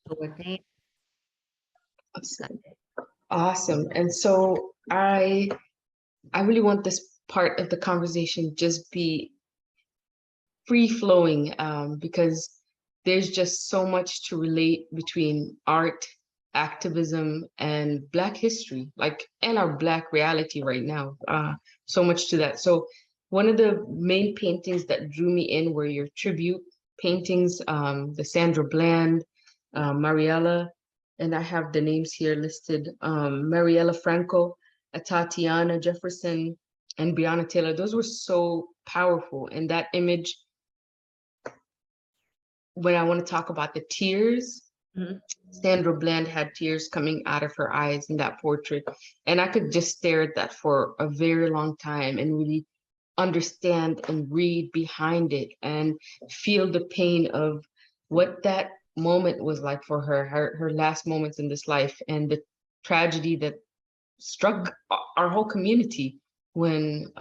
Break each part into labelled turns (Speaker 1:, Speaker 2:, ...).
Speaker 1: Sure thing.
Speaker 2: Awesome. And so I really want this part of the conversation just be free flowing, because there's just so much to relate between art, activism, and Black history, like, and our Black reality right now. So much to that. So one of the main paintings that drew me in were your tribute paintings, the Sandra Bland, Mariella, and I have the names here listed, Mariella Franco, Tatiana Jefferson, and Breonna Taylor. Those were so powerful. And that image, when I want to talk about the tears,
Speaker 1: Mhm.
Speaker 2: Sandra Bland had tears coming out of her eyes in that portrait. And I could just stare at that for a very long time and really understand and read behind it and feel the pain of what that moment was like for her, her last moments in this life, and the tragedy that struck our whole community when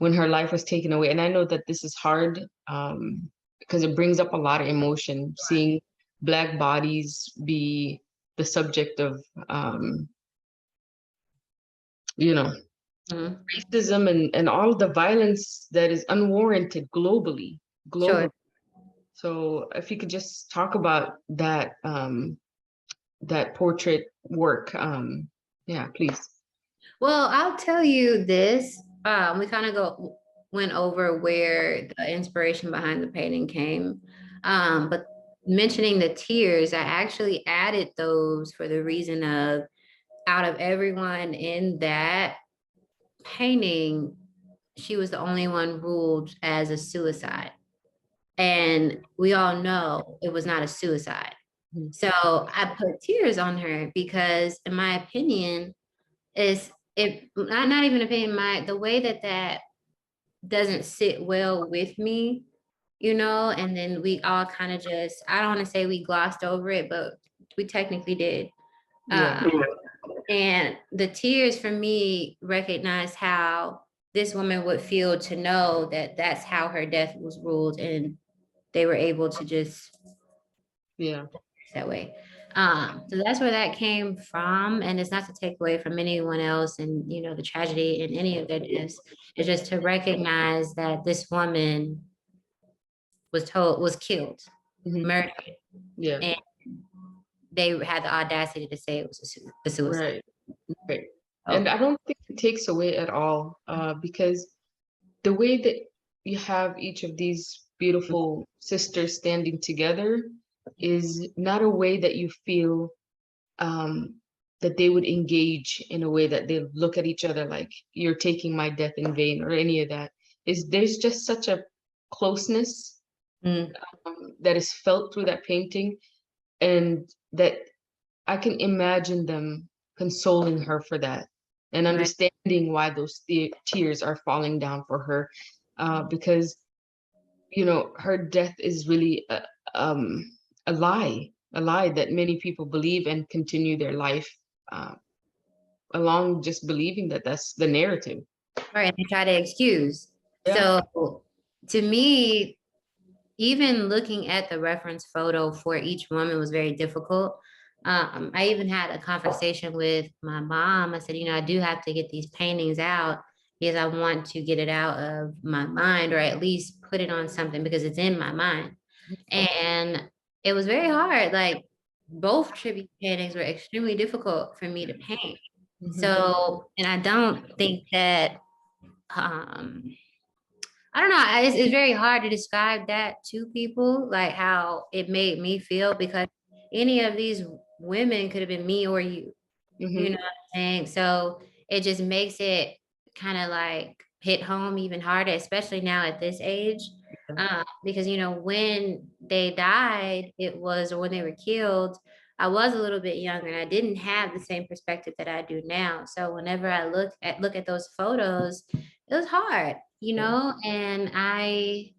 Speaker 2: her life was taken away. And I know that this is hard, because it brings up a lot of emotion, seeing Black bodies be the subject of, you know,
Speaker 1: Mhm.
Speaker 2: racism and all the violence that is unwarranted globally.
Speaker 1: Sure.
Speaker 2: So if you could just talk about that, that portrait work, yeah, please.
Speaker 1: Well, I'll tell you this. We kind of went over where the inspiration behind the painting came. But mentioning the tears, I actually added those for the reason of out of everyone in that painting, she was the only one ruled as a suicide. And we all know it was not a suicide.
Speaker 2: Mhm.
Speaker 1: So I put tears on her because, in my opinion, is it not even opinion, the way that doesn't sit well with me, and then we all kind of just, I don't want to say we glossed over it, but we technically did.
Speaker 2: Yeah.
Speaker 1: And the tears for me recognize how this woman would feel to know that that's how her death was ruled, and they were able to just
Speaker 2: Yeah.
Speaker 1: that way. So that's where that came from. And it's not to take away from anyone else and, the tragedy in any of their deaths. It's just to recognize that this woman was killed,
Speaker 2: Mhm.
Speaker 1: murdered,
Speaker 2: Yeah.
Speaker 1: and they had the audacity to say it was a suicide.
Speaker 2: Right. Right.
Speaker 1: So,
Speaker 2: And I don't think it takes away at all, because the way that you have each of these beautiful sisters standing together is not a way that you feel, that they would engage in a way that they look at each other like you're taking my death in vain or any of that. Is there's just such a closeness,
Speaker 1: mm,
Speaker 2: that is felt through that painting, and that I can imagine them consoling her for that and
Speaker 1: right,
Speaker 2: understanding why those tears are falling down for her, because her death is really um, a lie that many people believe and continue their life, uh, along just believing that that's the narrative.
Speaker 1: right. And they try to excuse.
Speaker 2: Yeah.
Speaker 1: So to me, even looking at the reference photo for each woman was very difficult. I even had a conversation with my mom. I said, I do have to get these paintings out because I want to get it out of my mind, or at least put it on something because it's in my mind. And it was very hard. Like, both tribute paintings were extremely difficult for me to paint.
Speaker 2: Mhm.
Speaker 1: So, and I don't think that um I don't know. It's very hard to describe that to people, like how it made me feel, because any of these women could have been me or you. You
Speaker 2: Mhm.
Speaker 1: know what I'm saying? So it just makes it kind of like hit home even harder, especially now at this age. Because, when they died, or when they were killed, I was a little bit younger and I didn't have the same perspective that I do now. So whenever I look at those photos, it was hard,
Speaker 2: Yeah.
Speaker 1: and I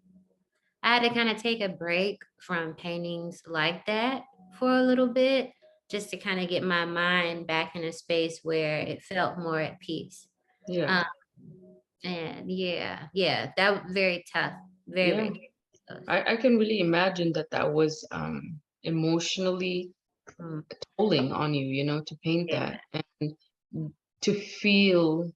Speaker 1: had to kind of take a break from paintings like that for a little bit, just to kind of get my mind back in a space where it felt more at peace.
Speaker 2: Yeah.
Speaker 1: Um, and yeah, that was very tough. Very,
Speaker 2: Yeah.
Speaker 1: very tough.
Speaker 2: I can really imagine that that was, emotionally
Speaker 1: Mm,
Speaker 2: tolling on you, to paint
Speaker 1: yeah,
Speaker 2: that and to feel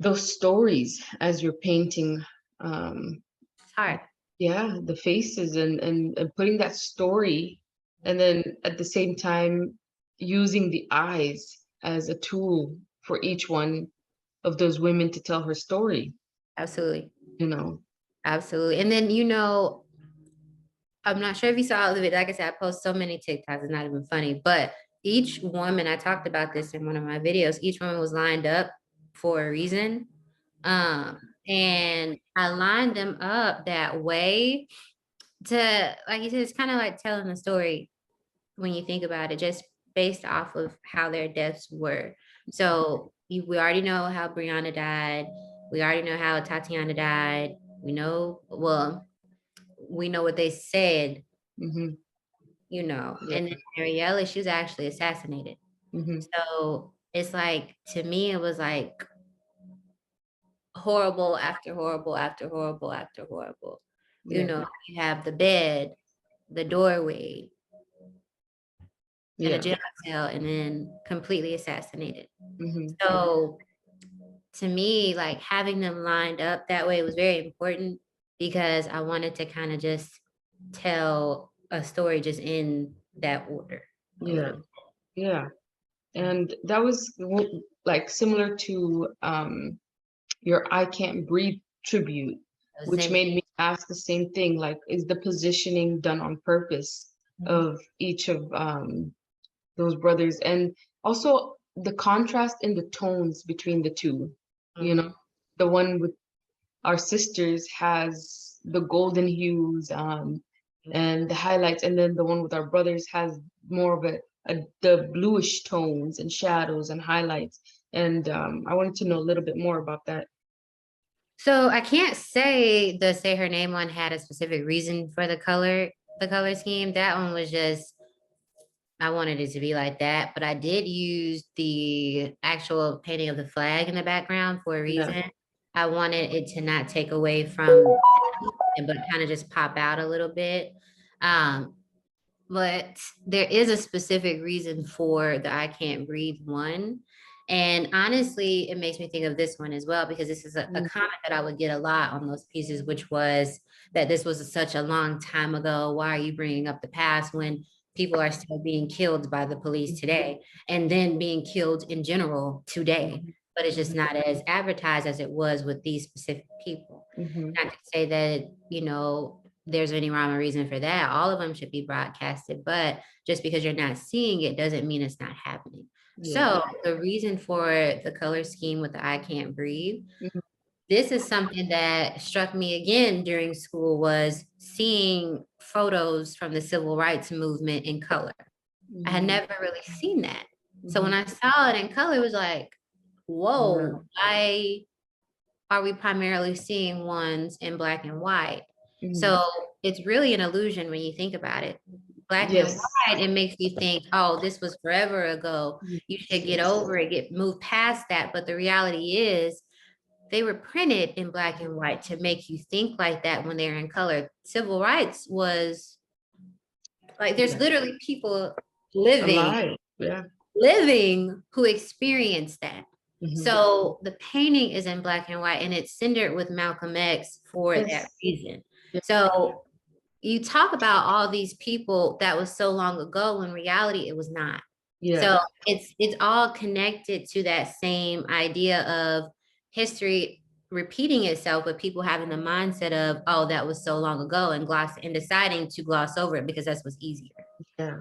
Speaker 2: those stories as you're painting. um
Speaker 1: it's hard.
Speaker 2: yeah, the faces and putting that story, and then at the same time using the eyes as a tool for each one of those women to tell her story,
Speaker 1: Absolutely.
Speaker 2: you know.
Speaker 1: Absolutely. And then, I'm not sure if you saw all of it. Like I said, I post so many TikToks, it's not even funny. But each woman, I talked about this in one of my videos, each woman was lined up for a reason. And I lined them up that way to, like you said, it's kind of like telling a story when you think about it, just based off of how their deaths were. So we already know how Brianna died. We already know how Tatiana died. We know what they said,
Speaker 2: Hmm. Yeah.
Speaker 1: and then Mariella, she was actually assassinated.
Speaker 2: Hmm.
Speaker 1: So it's like, to me, it was like horrible after horrible after horrible after horrible.
Speaker 2: Yeah.
Speaker 1: You have the bed, the doorway, and a
Speaker 2: Yeah.
Speaker 1: jail cell, and then completely assassinated.
Speaker 2: Hmm.
Speaker 1: So to me, like having them lined up that way was very important because I wanted to kind of just tell a story just in that order a
Speaker 2: Yeah.
Speaker 1: little bit.
Speaker 2: Yeah. And that was like similar to your I Can't Breathe tribute,
Speaker 1: It was the
Speaker 2: which
Speaker 1: same
Speaker 2: made me ask the same thing, like, is the positioning done on purpose
Speaker 1: thing.
Speaker 2: of each of those brothers? And also the contrast in the tones between the two, you know,
Speaker 1: Mhm.
Speaker 2: the one with our sisters has the golden hues, and the highlights, and then the one with our brothers has more of the bluish tones and shadows and highlights. And I wanted to know a little bit more about that.
Speaker 1: So I can't say the Say Her Name one had a specific reason for the color scheme. That one was just, I wanted it to be like that, but I did use the actual painting of the flag in the background for a
Speaker 2: Yeah.
Speaker 1: reason. I wanted it to not take away from, but kind of just pop out a little bit. Um, but there is a specific reason for the I Can't Breathe one. And honestly, it makes me think of this one as well, because this is a
Speaker 2: Mm,
Speaker 1: comment that I would get a lot on those pieces, which was that this was such a long time ago. Why are you bringing up the past when people are still being killed by the police today and then being killed in general today?
Speaker 2: mhm,
Speaker 1: But it's just
Speaker 2: mhm,
Speaker 1: not as advertised as it was with these specific people.
Speaker 2: mhm.
Speaker 1: Not to say that, there's any rhyme or reason for that. All of them should be broadcasted, but just because you're not seeing it doesn't mean it's not happening.
Speaker 2: Yeah.
Speaker 1: So the reason for the color scheme with the I Can't Breathe,
Speaker 2: Mhm,
Speaker 1: this is something that struck me again during school, was seeing photos from the civil rights movement in color. I had
Speaker 2: mhm,
Speaker 1: never really seen that. So when
Speaker 2: mhm.
Speaker 1: I saw it in color, it was like,
Speaker 2: Yeah.
Speaker 1: whoa, why are we primarily seeing ones in black and white?
Speaker 2: Mhm.
Speaker 1: So it's really an illusion when you think about it. Black and
Speaker 2: Yes.
Speaker 1: white, it makes you think, oh, this was forever ago. You
Speaker 2: Yes.
Speaker 1: should get
Speaker 2: Yes.
Speaker 1: over it, get moved past that. But the reality is, they were printed in black and white to make you think like that when they're in color. Civil rights was like, there's
Speaker 2: Yeah.
Speaker 1: literally people living
Speaker 2: Alive. Yeah.
Speaker 1: living who experienced that.
Speaker 2: Hmm.
Speaker 1: So the painting is in black and white, and it's centered with Malcolm X for that
Speaker 2: Yes.
Speaker 1: reason.
Speaker 2: Yeah.
Speaker 1: So you talk about all these people that was so long ago, when reality it was not.
Speaker 2: Yeah.
Speaker 1: So it's all connected to that same idea of history repeating itself, with people having the mindset of, oh, that was so long ago, and deciding to gloss over it because that's what's easier.
Speaker 2: Yeah.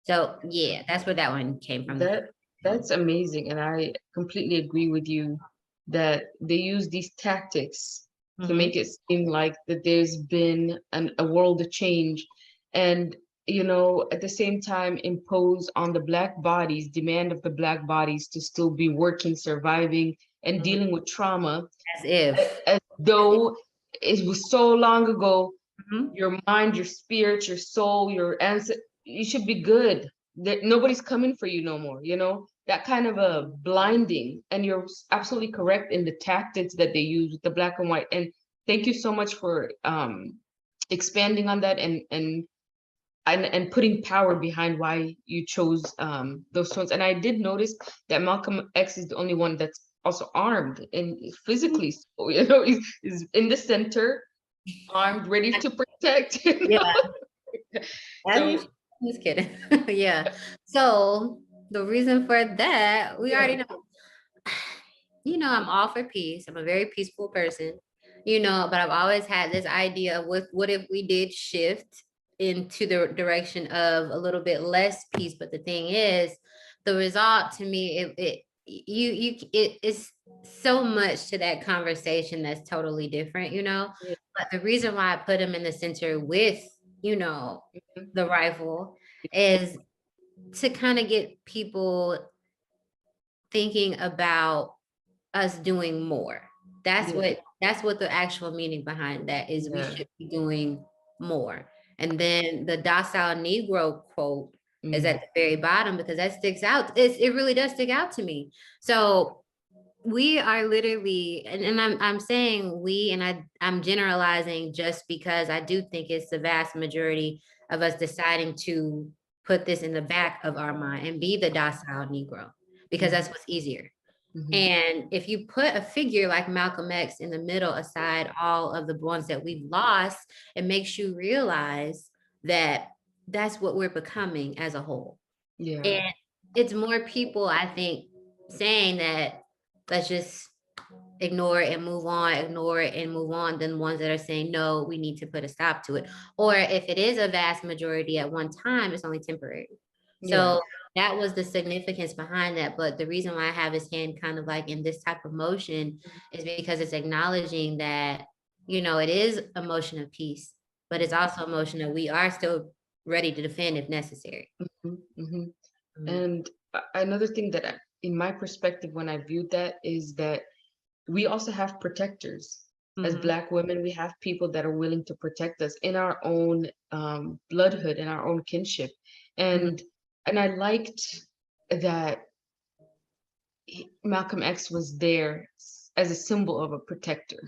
Speaker 1: So yeah, that's where that one came from.
Speaker 2: That that's amazing, and I completely agree with you that they use these tactics to
Speaker 1: Mhm.
Speaker 2: make it seem like that there's been a world of change, and at the same time impose on the Black bodies, demand of the Black bodies to still be working, surviving, and
Speaker 1: Mhm.
Speaker 2: dealing with trauma,
Speaker 1: As if.
Speaker 2: as though it was so long ago.
Speaker 1: Mhm.
Speaker 2: Your mind, your spirit, your soul, your answer, you should be good. That nobody's coming for you no more, that kind of a blinding. And you're absolutely correct in the tactics that they use with the black and white. And thank you so much for expanding on that and and putting power behind why you chose those tones. And I did notice that Malcolm X is the only one that's also armed and physically, so, he's in the center, armed, ready to protect.
Speaker 1: Yeah, as you
Speaker 2: So
Speaker 1: should. Just kidding. Yeah. So the reason for that, we
Speaker 2: yeah,
Speaker 1: already know. I'm all for peace. I'm a very peaceful person, but I've always had this idea of what if we did shift into the direction of a little bit less peace. But the thing is, the result to me, it is so much to that conversation that's totally different.
Speaker 2: yeah,
Speaker 1: But the reason why I put him in the center with, you know,
Speaker 2: mhm,
Speaker 1: the rifle is to kind of get people thinking about us doing more. That's
Speaker 2: yeah,
Speaker 1: what the actual meaning behind that is. We
Speaker 2: yeah,
Speaker 1: should be doing more. And then the docile Negro quote is
Speaker 2: mm,
Speaker 1: at the very bottom because that sticks out. It really does stick out to me. So we are literally, and I'm saying we, and I'm generalizing just because I do think it's the vast majority of us deciding to put this in the back of our mind and be the docile Negro because
Speaker 2: mhm,
Speaker 1: that's what's easier.
Speaker 2: mhm,
Speaker 1: And if you put a figure like Malcolm X in the middle, aside all of the ones that we've lost, it makes you realize that that's what we're becoming as a whole.
Speaker 2: yeah,
Speaker 1: And it's more people, I think, saying that let's just ignore it and move on, ignore it and move on, than ones that are saying, no, we need to put a stop to it. Or if it is a vast majority at one time, it's only temporary.
Speaker 2: yeah,
Speaker 1: So that was the significance behind that. But the reason why I have his hand kind of like in this type of motion is because it's acknowledging that, it is a motion of peace, but it's also a motion that we are still ready to defend if necessary.
Speaker 2: mhm, mhm.
Speaker 1: Mhm.
Speaker 2: And another thing that in my perspective, when I viewed that, is that we also have protectors. As
Speaker 1: Mhm.
Speaker 2: Black women, we have people that are willing to protect us in our own bloodhood, in our own kinship.
Speaker 1: Mhm.
Speaker 2: And I liked that Malcolm X was there as a symbol of a protector,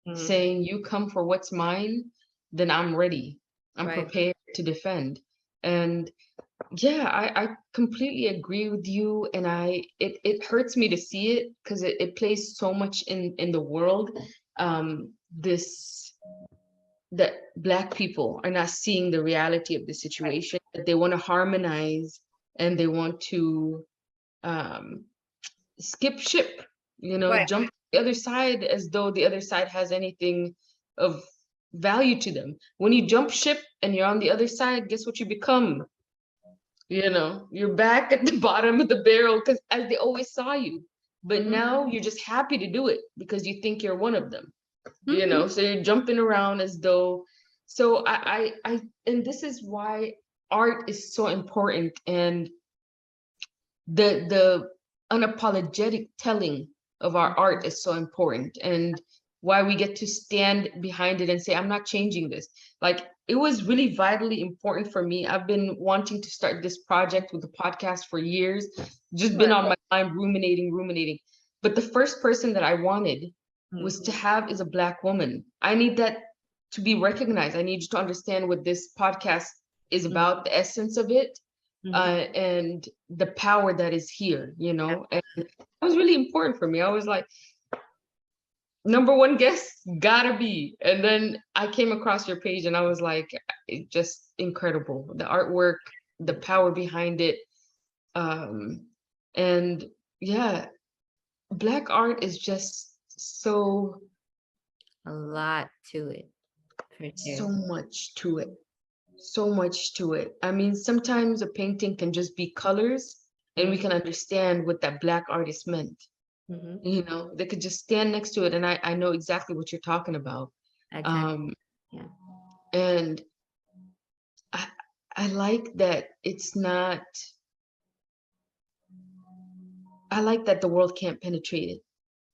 Speaker 1: Mhm.
Speaker 2: saying, "You come for what's mine, then I'm ready. I'm
Speaker 1: Right.
Speaker 2: prepared to defend." And yeah, I completely agree with you. And it hurts me to see it because it plays so much in the world. This that Black people are not seeing the reality of the situation, that they want to harmonize and they want to um, skip ship,
Speaker 1: Right.
Speaker 2: jump to the other side as though the other side has anything of value to them. When you jump ship and you're on the other side, guess what you become? You're back at the bottom of the barrel because as they always saw you. But
Speaker 1: Mhm.
Speaker 2: now you're just happy to do it because you think you're one of them,
Speaker 1: Mhm.
Speaker 2: so you're jumping around as though. So and this is why art is so important, and the unapologetic telling of our art is so important, and why we get to stand behind it and say, I'm not changing this. Like, it was really vitally important for me. I've been wanting to start this project with the podcast for years, just been
Speaker 1: Sure.
Speaker 2: on my mind, ruminating. But the first person that I wanted was to
Speaker 1: Mhm.
Speaker 2: have is a Black woman. I need that to be recognized. I need you to understand what this podcast is
Speaker 1: Mhm.
Speaker 2: about, the essence of it,
Speaker 1: Mhm.
Speaker 2: and the power that is here,
Speaker 1: Yeah.
Speaker 2: and that was really important for me. I was like, number one guest, gotta be. And then I came across your page and I was like, just incredible. The artwork, the power behind it. Um, and yeah, Black art is just
Speaker 1: A lot to it, for
Speaker 2: so
Speaker 1: sure.
Speaker 2: much to it. So much to it. I mean, sometimes a painting can just be colors and we
Speaker 1: Mhm.
Speaker 2: can understand what that Black artist meant.
Speaker 1: Mhm.
Speaker 2: They could just stand next to it and I know exactly what you're talking about.
Speaker 1: Exactly.
Speaker 2: Um,
Speaker 1: Yeah.
Speaker 2: and I I like that it's not, I like that the world can't penetrate it.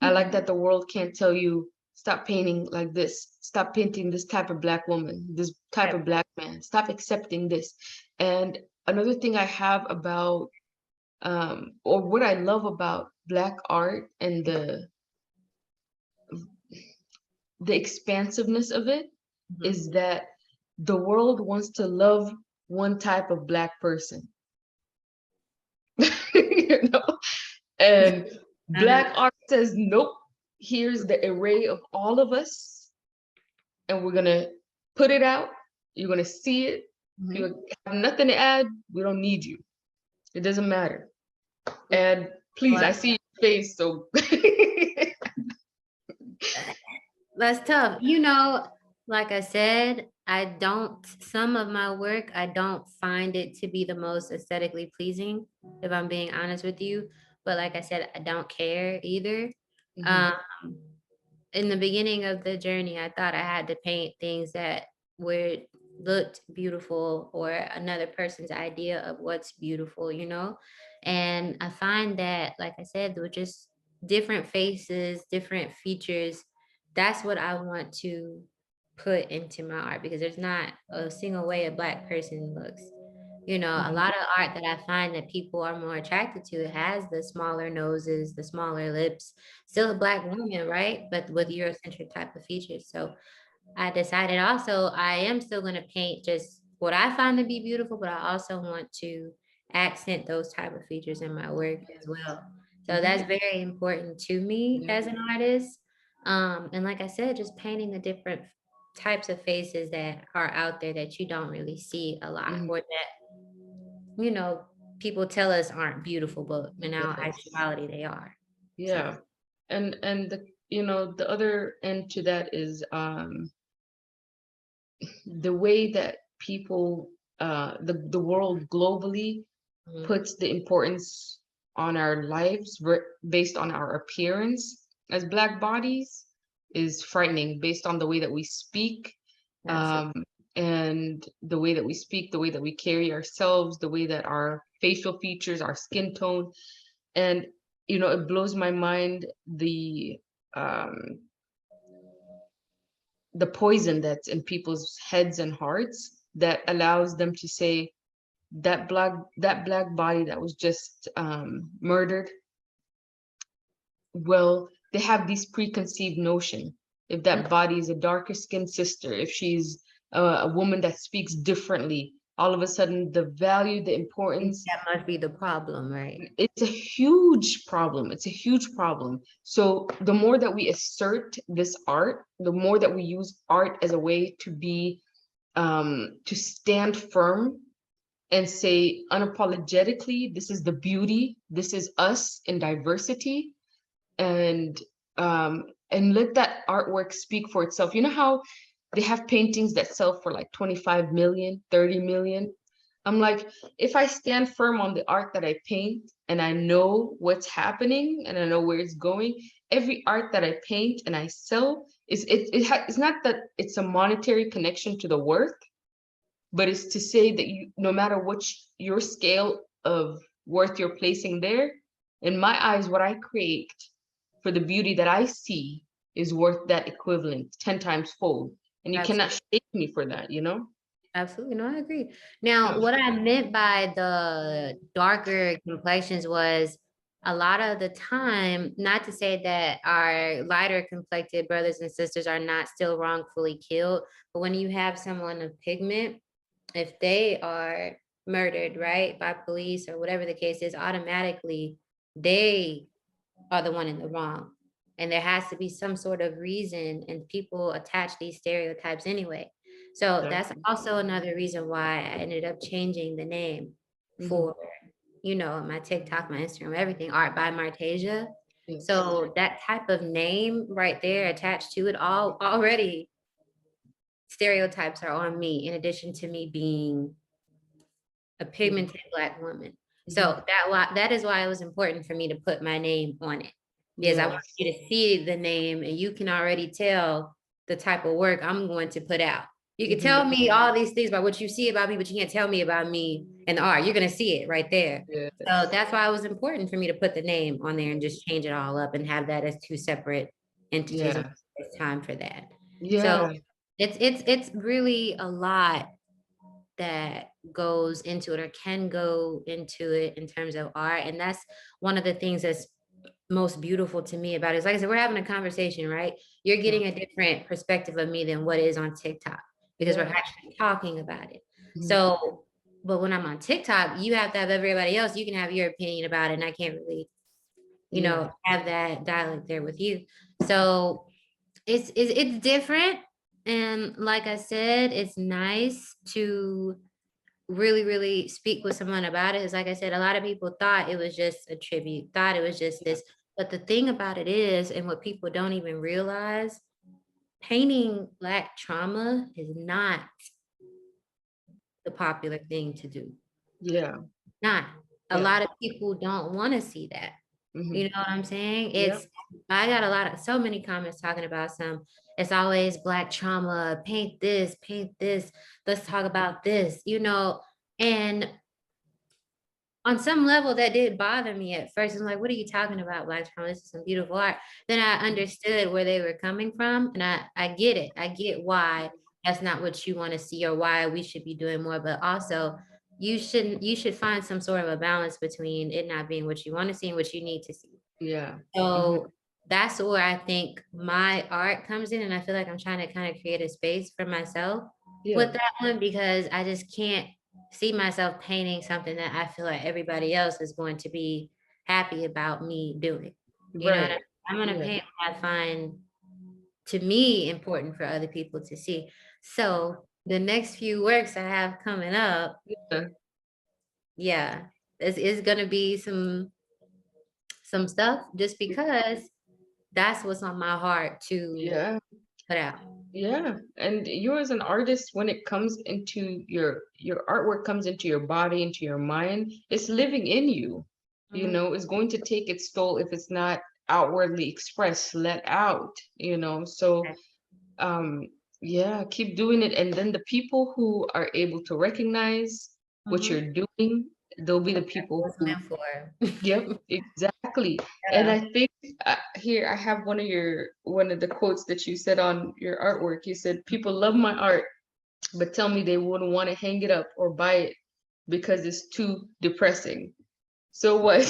Speaker 2: I like
Speaker 1: Mhm.
Speaker 2: that the world can't tell you, stop painting like this, stop painting this type of Black woman, this type
Speaker 1: Right.
Speaker 2: of Black man, stop accepting this. And another thing I have about or what I love about Black art and the expansiveness of it
Speaker 1: Mhm.
Speaker 2: is that the world wants to love one type of Black person. You know? And
Speaker 1: Uh-huh.
Speaker 2: Black art says, nope, here's the array of all of us, and we're gonna put it out. You're gonna see it.
Speaker 1: Mhm.
Speaker 2: You have nothing to add. We don't need you. It doesn't matter. And please, I
Speaker 1: Well,
Speaker 2: see your face, so
Speaker 1: that's tough. Like I said, some of my work, I don't find it to be the most aesthetically pleasing, if I'm being honest with you. But like I said, I don't care either.
Speaker 2: Mhm,
Speaker 1: Um, in the beginning of the journey, I thought I had to paint things that were looked beautiful or another person's idea of what's beautiful. And I find that, like I said, there were just different faces, different features. That's what I want to put into my art because there's not a single way a black person looks. A
Speaker 2: mhm,
Speaker 1: lot of art that I find that people are more attracted to has the smaller noses, the smaller lips, still a black woman, right? But with
Speaker 2: mhm.
Speaker 1: Eurocentric type of features. So I decided also I am still going to paint just what I find to be beautiful, but I also want to accent those type of features in my work as well. So that's
Speaker 2: Mhm.
Speaker 1: very important to me
Speaker 2: Yeah.
Speaker 1: as an artist. And like I said, just painting the different types of faces that are out there that you don't really see a lot,
Speaker 2: Mhm.
Speaker 1: or that you know, people tell us aren't beautiful, but in our
Speaker 2: Yes.
Speaker 1: actuality, they are. So
Speaker 2: Yeah. And the other end to that is the way that people the world globally
Speaker 1: mhm,
Speaker 2: puts the importance on our lives based on our appearance as Black bodies is frightening based on the way that we speak,
Speaker 1: absolutely,
Speaker 2: um, and the way that we speak, the way that we carry ourselves, the way that our facial features, our skin tone, and it blows my mind um, the poison that's in people's heads and hearts that allows them to say that black body that was just murdered. Well, they have these preconceived notion. If that
Speaker 1: mhm,
Speaker 2: body is a darker skinned sister, if she's a woman that speaks differently, all of a sudden the value, the importance,
Speaker 1: that must be the problem, right?
Speaker 2: it's a huge problem. It's a huge problem. So the more that we assert this art, the more that we use art as a way to stand firm and say unapologetically, this is the beauty, this is us in diversity, and let that artwork speak for itself. You know how they have paintings that sell for like 25 million, 30 million? I'm like, if I stand firm on the art that I paint and I know what's happening and I know where it's going, every art that I paint and I sell it's not that it's a monetary connection to the work, but it's to say that no matter what your scale of worth you're placing there, in my eyes, what I create for the beauty that I see is worth that equivalent 10 times fold. And you cannot
Speaker 1: Absolutely.
Speaker 2: shake me for that?
Speaker 1: Absolutely. No, I agree. Now, what I meant by the darker complexions was a lot of the time, not to say that our lighter complected brothers and sisters are not still wrongfully killed, but when you have someone of pigment, if they are murdered, right, by police or whatever the case is, automatically they are the one in the wrong. And there has to be some sort of reason, and people attach these stereotypes anyway. So that's
Speaker 2: Exactly.
Speaker 1: also another reason why I ended up changing the name
Speaker 2: Hmm.
Speaker 1: for, my TikTok, my Instagram, everything, Art by Marteja.
Speaker 2: Yes.
Speaker 1: So that type of name right there attached to it all already stereotypes are on me, in addition to me being a
Speaker 2: Hmm.
Speaker 1: pigmented black woman.
Speaker 2: Hmm.
Speaker 1: So that is why it was important for me to put my name on it. Because I want
Speaker 2: Yes.
Speaker 1: you to see the name and you can already tell the type of work I'm going to put out. You can
Speaker 2: Hmm.
Speaker 1: tell me all these things about what you see about me, but you can't tell me about me and the art. You're gonna see it right there. So
Speaker 2: Yes.
Speaker 1: that's why it was important for me to put the name on there and just change it all up and have that as two separate entities when
Speaker 2: Yeah.
Speaker 1: it's time for that. So
Speaker 2: Yeah.
Speaker 1: it's really a lot that goes into it or can go into it in terms of art. And that's one of the things that's most beautiful to me about it. Is like I said, we're having a conversation, right? You're
Speaker 2: Yeah.
Speaker 1: getting a different perspective of me than what is on TikTok because we're
Speaker 2: Yeah.
Speaker 1: actually talking about it.
Speaker 2: Mhm.
Speaker 1: So But when I'm on TikTok, you have to have everybody else. You can have your opinion about it, and I can't really,
Speaker 2: Yeah.
Speaker 1: have that dialect there with you. So it's different. And like I said, it's nice to really, really speak with someone about it. Is like I said, a lot of people thought it was just a tribute, thought it was just
Speaker 2: Yeah.
Speaker 1: this. But the thing about it is, and what people don't even realize, painting Black trauma is not the popular thing to do.
Speaker 2: Yeah.
Speaker 1: Not. A
Speaker 2: Yeah.
Speaker 1: lot of people don't want to see that. You
Speaker 2: Hmm.
Speaker 1: know what I'm saying?
Speaker 2: Yep.
Speaker 1: I got so many comments talking about it's always Black trauma, paint this, let's talk about this, and on some level that did bother me at first. I'm like, what are you talking about, Black trauma? This is some beautiful art. Then I understood where they were coming from, and I get it. I get why that's not what you want to see or why we should be doing more. But also, you should find some sort of a balance between it not being what you want to see and what you need to see.
Speaker 2: Yeah. Hmm.
Speaker 1: So that's where I think my art comes in. And I feel like I'm trying to kind of create a space for myself
Speaker 2: Yeah.
Speaker 1: with that one, because I just can't see myself painting something that I feel like everybody else is going to be happy about me doing. You know what I
Speaker 2: Right.
Speaker 1: I'm gonna
Speaker 2: Yeah.
Speaker 1: paint what I find to me important for other people to see. So the next few works I have coming up,
Speaker 2: Yeah.
Speaker 1: yeah, is gonna be some stuff just because that's what's on my heart to
Speaker 2: Yeah.
Speaker 1: put out.
Speaker 2: Yeah. And you as an artist, when it comes into your artwork comes into your body, into your mind, it's living in you.
Speaker 1: Mhm.
Speaker 2: It's going to take its toll if it's not outwardly expressed, let out, So um yeah, keep doing it. And then the people who are able to recognize what
Speaker 1: Mhm.
Speaker 2: you're doing, they'll be the
Speaker 1: That's
Speaker 2: people
Speaker 1: what it's
Speaker 2: who.
Speaker 1: meant for.
Speaker 2: Yep, exactly. And
Speaker 1: Yeah.
Speaker 2: I think here I have one of the quotes that you said on your artwork. You said, "People love my art, but tell me they wouldn't want to hang it up or buy it because it's too depressing." So what?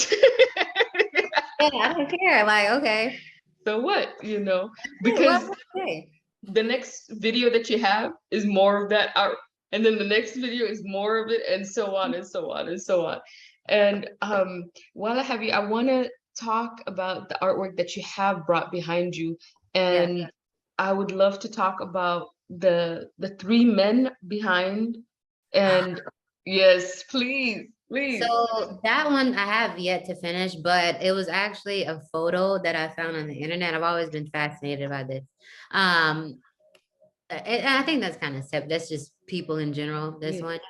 Speaker 1: Yeah, I don't care. Like, okay.
Speaker 2: So what?
Speaker 1: Well,
Speaker 2: Because
Speaker 1: okay.
Speaker 2: the next video that you have is more of that art, and then the next video is more of it, and so on and so on and so on. And while I have you, I want to talk about the artwork that you have brought behind you,
Speaker 1: Yeah.
Speaker 2: and I would love to talk about the three men behind. And yes, please, please.
Speaker 1: So that one I have yet to finish, but it was actually a photo that I found on the internet. I've always been fascinated by this. Um, and I think that's kind of that's just people in general. This
Speaker 2: Yeah.
Speaker 1: one.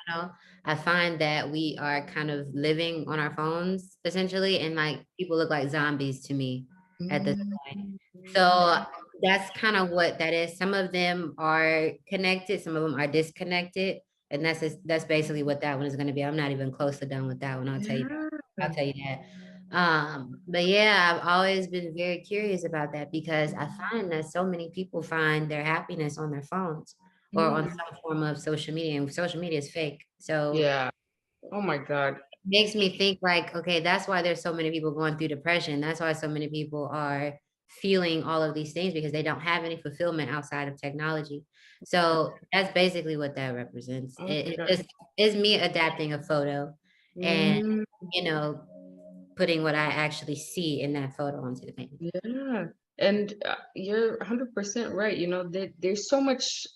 Speaker 1: I find that we are kind of living on our phones essentially, and like people look like zombies to me at this point.
Speaker 2: Mm.
Speaker 1: So that's kind of what that is. Some of them are connected, some of them are disconnected, and that's basically what that one is going to be. I'm not even close to done with that one. I'll tell you that.
Speaker 2: Yeah.
Speaker 1: I'll tell you that. But yeah, I've always been very curious about that because I find that so many people find their happiness on their phones or on
Speaker 2: Mm.
Speaker 1: some form of social media, and social media is fake. So
Speaker 2: Yeah. Oh my God.
Speaker 1: makes me think like, okay, that's why there's so many people going through depression. That's why so many people are feeling all of these things because they don't have any fulfillment outside of technology. So that's basically what that represents.
Speaker 2: Oh
Speaker 1: It,
Speaker 2: my
Speaker 1: it
Speaker 2: God.
Speaker 1: just is me adapting a photo and,
Speaker 2: Mm,
Speaker 1: you know, putting what I actually see in that photo onto the painting.
Speaker 2: yeah. And you're 100% right. There's so much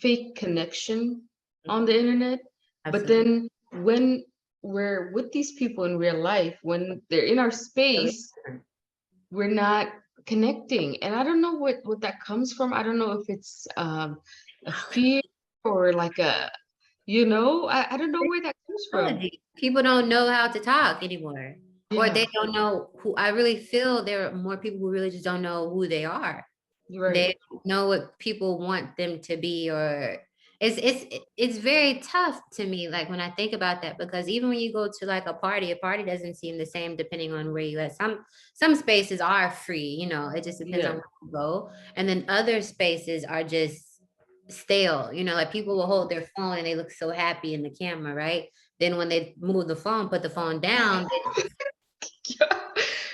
Speaker 2: fake connection on the internet. But
Speaker 1: Absolutely.
Speaker 2: then when we're with these people in real life, when they're in our space, we're not connecting. And I don't know what that comes from. I don't know if it's a fear or like I don't know where that comes from.
Speaker 1: Technology. People don't know how to talk anymore, or
Speaker 2: Yeah,
Speaker 1: they don't know who. I really feel there are more people who really just don't know who they are.
Speaker 2: you're right.
Speaker 1: They don't know what people want them to be, or it's very tough to me. Like when I think about that, because even when you go to like a party doesn't seem the same depending on where you at. Some spaces are free, it just depends on
Speaker 2: Yeah,
Speaker 1: where you go, and then other spaces are just stale. Like people will hold their phone and they look so happy in the camera, right? Then when they move the phone, put the phone down,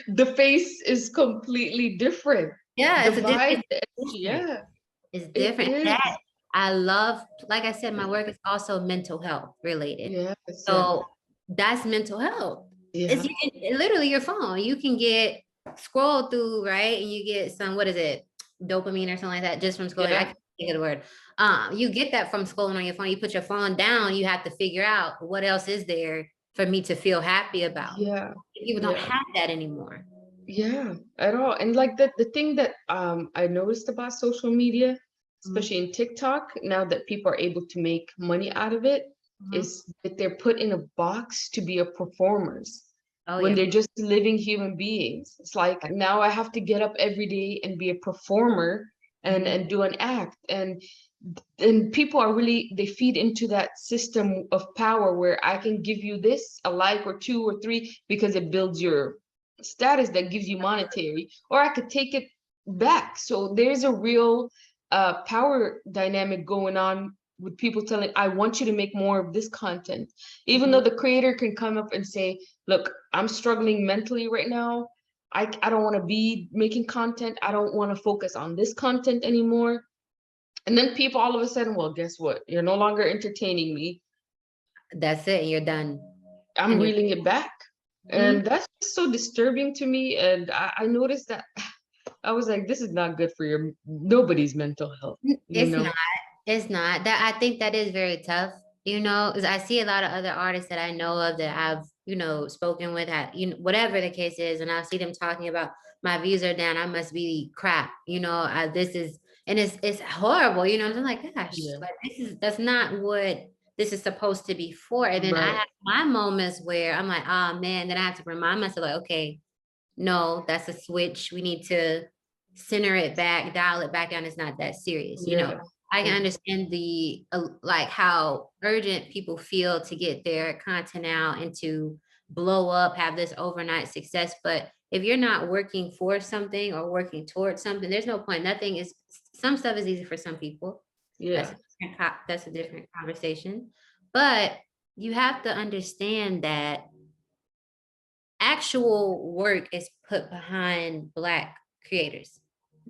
Speaker 2: the face is completely different.
Speaker 1: yeah,
Speaker 2: The
Speaker 1: it's a
Speaker 2: vibe,
Speaker 1: different.
Speaker 2: the energy, yeah,
Speaker 1: It's
Speaker 2: it
Speaker 1: different. That
Speaker 2: is.
Speaker 1: I love, like I said, my work is also mental health related.
Speaker 2: Yes, yeah,
Speaker 1: So that's mental health. It's
Speaker 2: yeah,
Speaker 1: literally your phone. You can get scroll through, right? And you get some, what is it? Dopamine or something like that just from scrolling. I
Speaker 2: yeah,
Speaker 1: can't think of the word. You get that from scrolling on your phone. You put your phone down, you have to figure out what else is there for me to feel happy about.
Speaker 2: yeah,
Speaker 1: People don't
Speaker 2: yeah.
Speaker 1: have that anymore.
Speaker 2: Yeah, at all. And like the thing that I noticed about social media,
Speaker 1: Mhm,
Speaker 2: especially in TikTok, now that people are able to make money out of it,
Speaker 1: mhm.
Speaker 2: is that they're put in a box to be a performers
Speaker 1: Oh
Speaker 2: when
Speaker 1: yeah.
Speaker 2: they're just living human beings. It's like now I have to get up every day and be a performer and
Speaker 1: Mhm.
Speaker 2: do an act. And people are really, they feed into that system of power where I can give you this, a like or two or three, because it builds your status, that gives you monetary, or I could take it back. So there's a real power dynamic going on with people telling, I want you to make more of this content, even though
Speaker 1: Mhm.
Speaker 2: the creator can come up and say, look, I'm struggling mentally right now. I don't want to be making content. I don't want to focus on this content anymore. And then people all of a sudden, well, guess what? You're no longer entertaining me.
Speaker 1: That's it. You're done.
Speaker 2: I'm
Speaker 1: And you're
Speaker 2: reeling it back.
Speaker 1: mhm.
Speaker 2: And that's just so disturbing to me. And I noticed that I was like, this is not good for your nobody's mental health, you
Speaker 1: It's
Speaker 2: know?
Speaker 1: not. It's not. That I think that is very tough, because I see a lot of other artists that I know of that I've, spoken with, whatever the case is, and I see them talking about my views are down, I must be crap, this is, and it's horrible, I'm like, gosh,
Speaker 2: Yeah.
Speaker 1: like that's not what this is supposed to be for. And then I
Speaker 2: Right.
Speaker 1: have my moments where I'm like, oh man, then I have to remind myself, like, okay, no, that's a switch. We need to center it back, dial it back down. It's not that serious.
Speaker 2: Yeah.
Speaker 1: I can
Speaker 2: Yeah.
Speaker 1: understand the like how urgent people feel to get their content out and to blow up, have this overnight success. But if you're not working for something or working towards something, there's no point. Nothing is, some stuff is easy for some people. That's
Speaker 2: Yeah.
Speaker 1: a that's a different conversation. But you have to understand that actual work is put behind Black creators.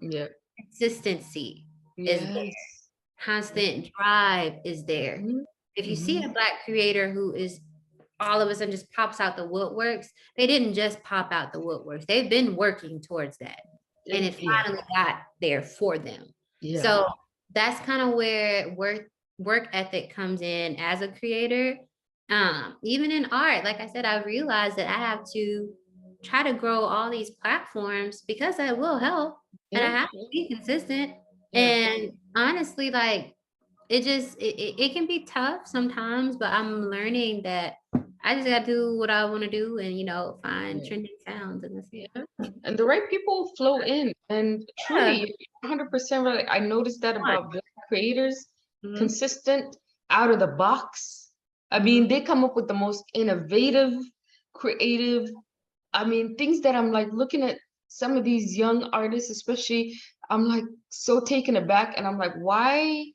Speaker 2: Yeah.
Speaker 1: Consistency is there.
Speaker 2: Yes.
Speaker 1: Constant drive is there.
Speaker 2: Mm-hmm.
Speaker 1: If you see
Speaker 2: Mm-hmm.
Speaker 1: a Black creator who is all of a sudden just pops out the woodworks, they didn't just pop out the woodworks. They've been working towards that. And it
Speaker 2: Yeah.
Speaker 1: finally got there for them.
Speaker 2: Yeah.
Speaker 1: So that's kind of where work ethic comes in as a creator. Even in art, like I said, I realized that I have to try to grow all these platforms because that will help. And I
Speaker 2: Yeah.
Speaker 1: have to be consistent.
Speaker 2: Yeah.
Speaker 1: And honestly, like it can be tough sometimes, but I'm learning that I just gotta do what I want to do and find
Speaker 2: Yeah.
Speaker 1: trending sounds and that's it.
Speaker 2: Yeah. And the right people flow in. And truly,
Speaker 1: Yeah.
Speaker 2: you're 100% right. I noticed that
Speaker 1: Fun.
Speaker 2: about Black creators,
Speaker 1: Mhm,
Speaker 2: consistent, out of the box. I
Speaker 1: mhm.
Speaker 2: mean, they come up with the most innovative, creative, I mean, things that I'm like looking at some of these young artists, especially, I'm like so taken aback. And I'm like, why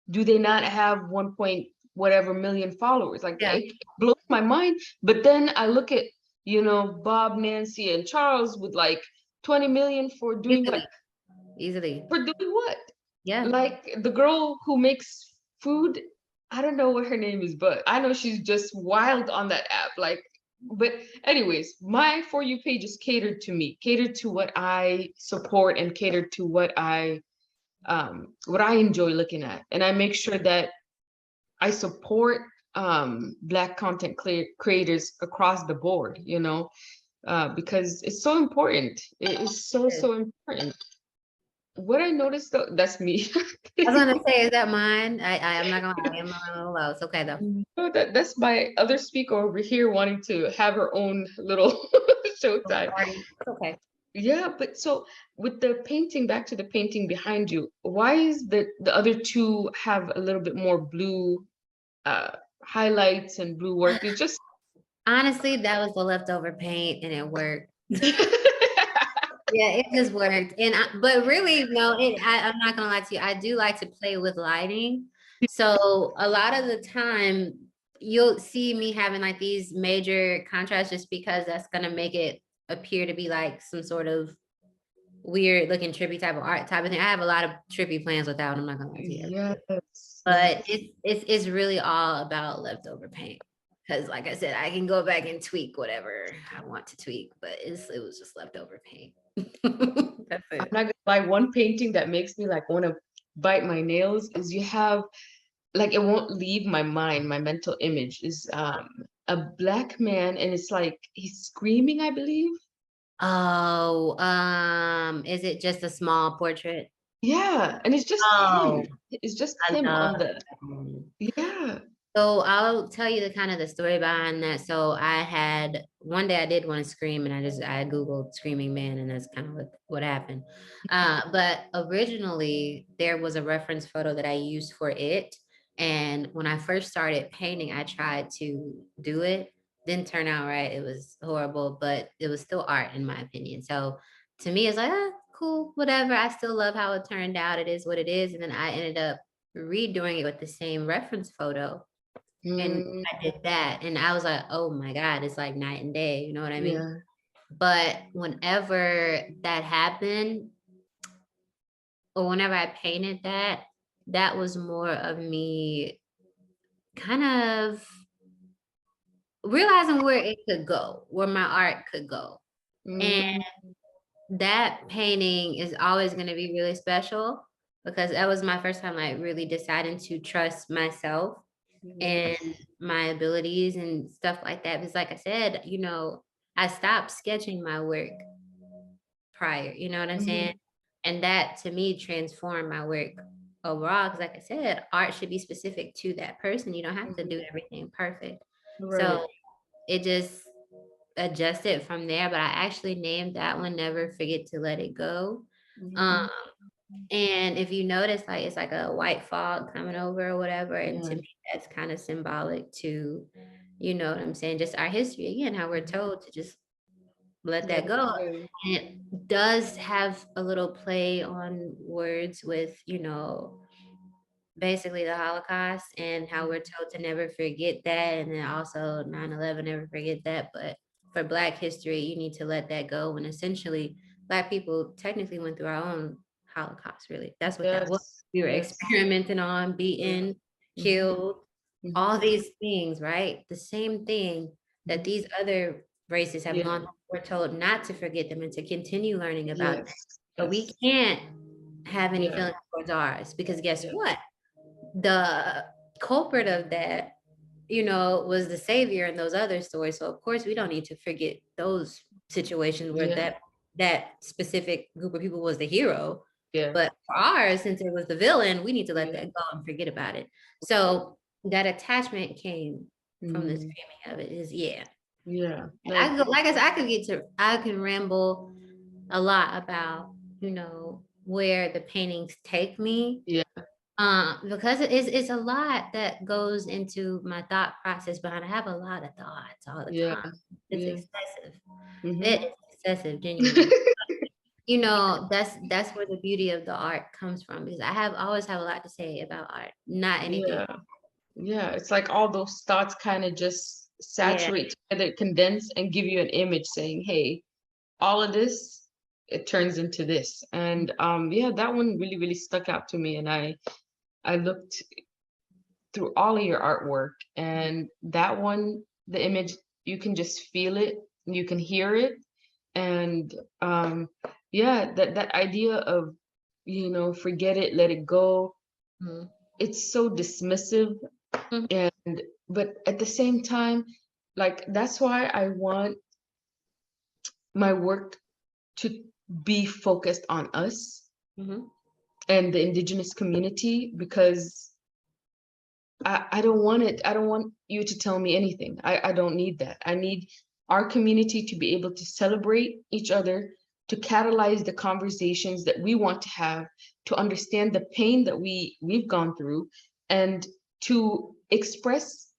Speaker 2: do they not have 1 point whatever million followers? Like
Speaker 1: Yeah,
Speaker 2: it blows my mind. But then I look at, Bob, Nancy, and Charles with like 20 million for doing what?
Speaker 1: easily, easily.
Speaker 2: For doing what?
Speaker 1: Yeah.
Speaker 2: Like the girl who makes food, I don't know what her name is, but I know she's just wild on that app. Like, but anyways, my For You page is catered to me, catered to what I support and catered to what I enjoy looking at. And I make sure that I support Black content creators across the board, because it's so important. It is so,
Speaker 1: Yes.
Speaker 2: so important. What I noticed though, that's me.
Speaker 1: I was gonna say, is that mine? I'm not gonna lie, I'm a little low. It's okay though.
Speaker 2: No, that's my other speaker over here wanting to have her own little
Speaker 1: I'm
Speaker 2: showtime.
Speaker 1: sorry. It's okay.
Speaker 2: Yeah, but so with the painting, back to the painting behind you, why is the other two have a little bit more blue uh highlights and blue work? It's just
Speaker 1: Honestly, that was the leftover paint and it worked. Yeah, it just worked. But really, no, I'm not gonna lie to you. I do like to play with lighting. So a lot of the time you'll see me having like these major contrasts just because that's gonna make it appear to be like some sort of weird looking trippy type of art type of thing. I have a lot of trippy plans with that one, I'm not gonna lie to you.
Speaker 2: Yes,
Speaker 1: But
Speaker 2: yes.
Speaker 1: it's really all about leftover paint. Because like I said, I can go back and tweak whatever I want to tweak, but it was just leftover paint. That's
Speaker 2: I'm
Speaker 1: it.
Speaker 2: not gonna lie, one painting that makes me like want to bite my nails is you have like it won't leave my mind, my mental image is a black man and it's like he's screaming, I believe.
Speaker 1: Oh, is it just a small portrait?
Speaker 2: Yeah, and it's just him.
Speaker 1: Oh,
Speaker 2: It's just
Speaker 1: I
Speaker 2: him
Speaker 1: love
Speaker 2: on the
Speaker 1: that one.
Speaker 2: yeah.
Speaker 1: So I'll tell you the kind of the story behind that. So I had one day I did want to scream and I Googled screaming man and that's kind of what happened. But originally there was a reference photo that I used for it. And when I first started painting, I tried to do it. Didn't turn out right. It was horrible, but it was still art in my opinion. So to me, it's like, ah, cool, whatever. I still love how it turned out. It is what it is. And then I ended up redoing it with the same reference photo and
Speaker 2: Mm,
Speaker 1: I did that, and I was like, "Oh my god, it's like night and day," you know what I mean?
Speaker 2: yeah.
Speaker 1: But whenever that happened, or whenever I painted that, that was more of me kind of realizing where it could go, where my art could go. And
Speaker 2: Mm,
Speaker 1: that painting is always gonna be really special because that was my first time, like, really deciding to trust myself and
Speaker 2: yes.
Speaker 1: my abilities and stuff like that. Because like I said, I stopped sketching my work prior, you know what I'm saying?
Speaker 2: Mhm.
Speaker 1: And that to me transformed my work overall. Cause like I said, art should be specific to that person. You don't have to
Speaker 2: Mhm.
Speaker 1: do everything perfect.
Speaker 2: Right.
Speaker 1: So it just adjusted from there. But I actually named that one Never Forget to Let It Go. Um,
Speaker 2: Mhm.
Speaker 1: and if you notice, like it's like a white fog coming over or whatever, and to
Speaker 2: Yeah.
Speaker 1: me, that's kind of symbolic to, you know what I'm saying, just our history again, how we're
Speaker 2: Mhm.
Speaker 1: told to just let
Speaker 2: Let
Speaker 1: that
Speaker 2: it
Speaker 1: go.
Speaker 2: go.
Speaker 1: And it does have a little play on words with, basically the Holocaust and how we're
Speaker 2: Mhm.
Speaker 1: told to never forget that, and then also 9/11, never forget that. But for Black history, you need to let that go. And essentially, Black people technically went through our own Holocaust. Really, that's what that was.
Speaker 2: Yes.
Speaker 1: We were
Speaker 2: Yes.
Speaker 1: experimenting on,
Speaker 2: Yeah.
Speaker 1: beaten,
Speaker 2: Mhm.
Speaker 1: killed,
Speaker 2: Mhm.
Speaker 1: all these things. Right, the same thing that
Speaker 2: Mhm.
Speaker 1: these other races have
Speaker 2: Yeah.
Speaker 1: gone through. We're told not to forget them and to continue learning about them.
Speaker 2: Yes.
Speaker 1: But we
Speaker 2: Yes.
Speaker 1: can't have any
Speaker 2: Yeah.
Speaker 1: feelings towards ours because guess
Speaker 2: Yeah.
Speaker 1: what? The culprit of that, was the savior in those other stories. So of course we don't need to forget those situations where
Speaker 2: Yeah.
Speaker 1: that specific group of people was the hero.
Speaker 2: Yeah.
Speaker 1: But for ours, since it was the villain, we need to let
Speaker 2: Yeah.
Speaker 1: that go and forget about it. So that attachment came from the
Speaker 2: Mm.
Speaker 1: screaming of it is yeah.
Speaker 2: Yeah.
Speaker 1: I
Speaker 2: Like
Speaker 1: go, like I said, I can ramble a lot about, where the paintings take me
Speaker 2: yeah.
Speaker 1: because it's a lot that goes into my thought process behind. I have a lot of thoughts all the
Speaker 2: Yeah.
Speaker 1: time. It's
Speaker 2: Yeah.
Speaker 1: excessive. It
Speaker 2: Mhm.
Speaker 1: is excessive, genuinely. That's where the beauty of the art comes from because I have always have a lot to say about art, not anything.
Speaker 2: Yeah. Yeah. It's like all those thoughts kind of just
Speaker 1: Yeah.
Speaker 2: saturate together, condense, and give you an image saying, hey, all of this, it turns into this. And yeah, that one really, really stuck out to me. And I looked through all of your artwork and that one, the image, you can just feel it, you can hear it. And yeah, that idea of, forget it, let it go,
Speaker 1: Mhm.
Speaker 2: it's so dismissive.
Speaker 1: Mhm.
Speaker 2: And but at the same time, like that's why I want my work to be focused on us
Speaker 1: Mhm.
Speaker 2: and the indigenous community because I don't want it. I don't want you to tell me anything. I don't need that. I need our community to be able to celebrate each other, to catalyze the conversations that we want to have, to understand the pain that we've gone through, and to express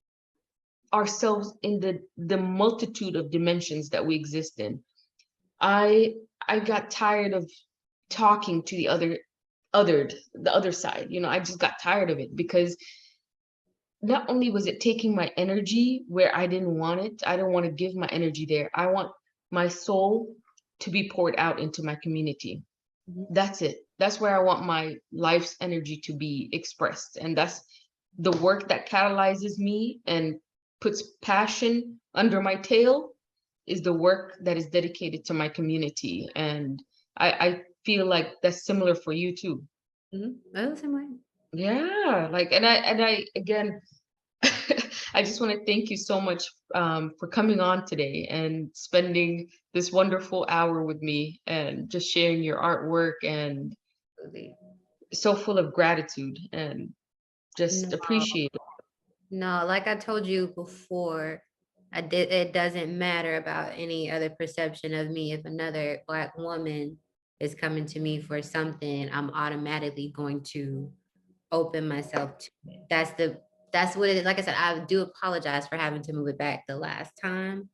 Speaker 2: ourselves in the multitude of dimensions that we exist in. I got tired of talking to the other side. I just got tired of it because not only was it taking my energy where I didn't want it, I don't want to give my energy there. I want my soul to be poured out into my community.
Speaker 1: Mhm.
Speaker 2: That's it. That's where I want my life's energy to be expressed. And that's the work that catalyzes me and puts passion under my tail is the work that is dedicated to my community. And I feel like that's similar for you too.
Speaker 1: Mhm. Oh, same way.
Speaker 2: Yeah, like, and I again, I just want to thank you so much for coming on today and spending this wonderful hour with me and just sharing your artwork and
Speaker 1: Absolutely.
Speaker 2: so full of gratitude and just
Speaker 1: No,
Speaker 2: appreciate it.
Speaker 1: no, like I told you before, it doesn't matter about any other perception of me. If another Black woman is coming to me for something, I'm automatically going to open myself to it. That's what it is. Like I said, I do apologize for having to move it back the last time,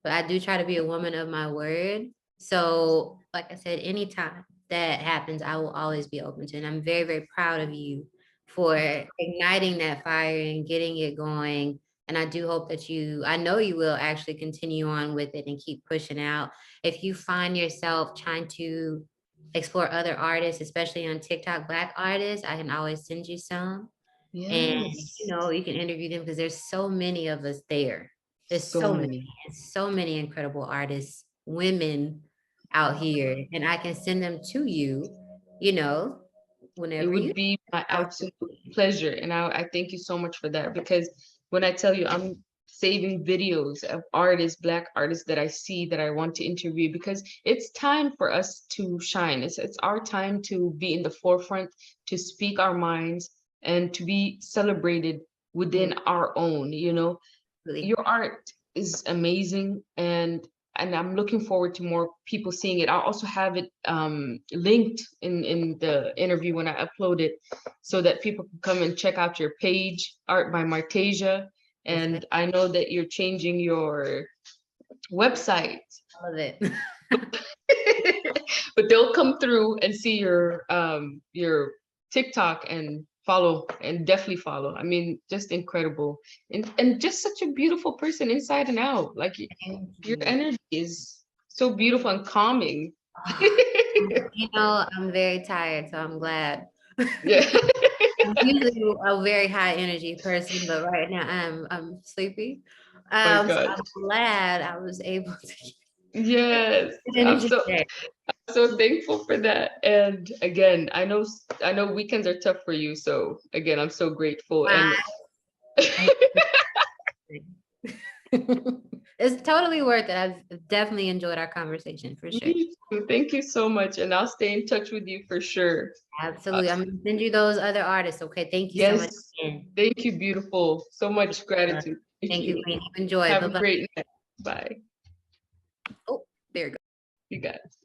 Speaker 1: but I do try to be a woman of my word. So, like I said, anytime that happens, I will always be open to it. And I'm very, very proud of you for igniting that fire and getting it going. And I do hope that I know you will actually continue on with it and keep pushing out. If you find yourself trying to explore other artists, especially on TikTok, Black artists, I can always send you some. And,
Speaker 2: Yes,
Speaker 1: you can interview them because there's so many of us there. There's
Speaker 2: so many.
Speaker 1: so many incredible artists, women out here, and I can send them to you, you know,
Speaker 2: It
Speaker 1: whenever
Speaker 2: would
Speaker 1: you
Speaker 2: be my absolute
Speaker 1: absolutely.
Speaker 2: pleasure. And I thank you so much for that because when I tell you I'm saving videos of artists, Black artists that I see that I want to interview because it's time for us to shine. It's our time to be in the forefront, to speak our minds, and to be celebrated within our own, you know.
Speaker 1: Absolutely.
Speaker 2: Your art is amazing and I'm looking forward to more people seeing it. I'll also have it linked in the interview when I upload it so that people can come and check out your page, Art by Marteja.
Speaker 1: Yes, ma'am.
Speaker 2: And I know that you're changing your website,
Speaker 1: I love it.
Speaker 2: but they'll come through and see your TikTok and follow and definitely follow. I mean, just incredible and just such a beautiful person inside and out. Like
Speaker 1: Thank
Speaker 2: your
Speaker 1: you.
Speaker 2: energy is so beautiful and calming.
Speaker 1: I'm very tired, so I'm glad.
Speaker 2: Yeah.
Speaker 1: I'm usually a very high energy person, but right now I'm sleepy.
Speaker 2: My
Speaker 1: So
Speaker 2: God.
Speaker 1: I'm glad I was able to keep
Speaker 2: Yes.
Speaker 1: the
Speaker 2: I'm
Speaker 1: energy
Speaker 2: so
Speaker 1: there.
Speaker 2: so thankful for that. And again, I know weekends are tough for you. So again, I'm so grateful. And
Speaker 1: Thank you. It's totally worth it. I've definitely enjoyed our conversation for sure.
Speaker 2: me too. Thank you so much. And I'll stay in touch with you for sure. Uh,
Speaker 1: Absolutely. I'm gonna send you those other artists. Okay. Thank you so much
Speaker 2: yes.
Speaker 1: again.
Speaker 2: Thank you, beautiful. So much gratitude. Thank
Speaker 1: Thank you,
Speaker 2: you.
Speaker 1: Queen. Enjoy.
Speaker 2: Have a
Speaker 1: Bye-bye.
Speaker 2: great night. Bye.
Speaker 1: Oh, there you go.
Speaker 2: You got it.